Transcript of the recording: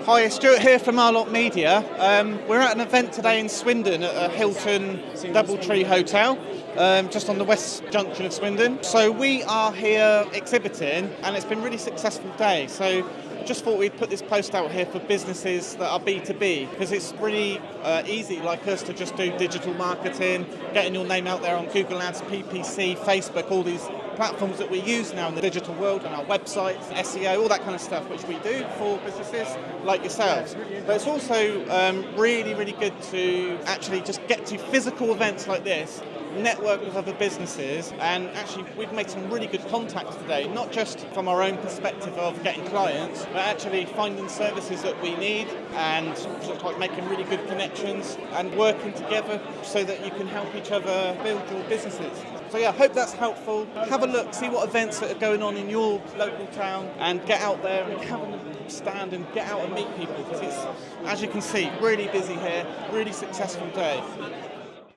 Hi, it's Stuart here from Arlot Media. We're at an event today in Swindon at a Hilton Doubletree Hotel, just on the west junction of Swindon. So we are here exhibiting, and it's been a really successful day. So just thought we'd put this post out here for businesses that are B2B, because it's really easy, like us, to just do digital marketing, getting your name out there on Google Ads, PPC, Facebook, all these platforms that we use now in the digital world, and our websites, SEO, all that kind of stuff, which we do for businesses like yourselves. But it's also really, really good to actually just get to physical events like this, network with other businesses, and actually we've made some really good contacts today, not just from our own perspective of getting clients, but actually finding services that we need and sort of like making really good connections and working together so that you can help each other build your businesses. So yeah, I hope that's helpful. Have a look, see what events that are going on in your local town, and get out there and have a stand and get out and meet people, because it's, as you can see, really busy here, really successful day.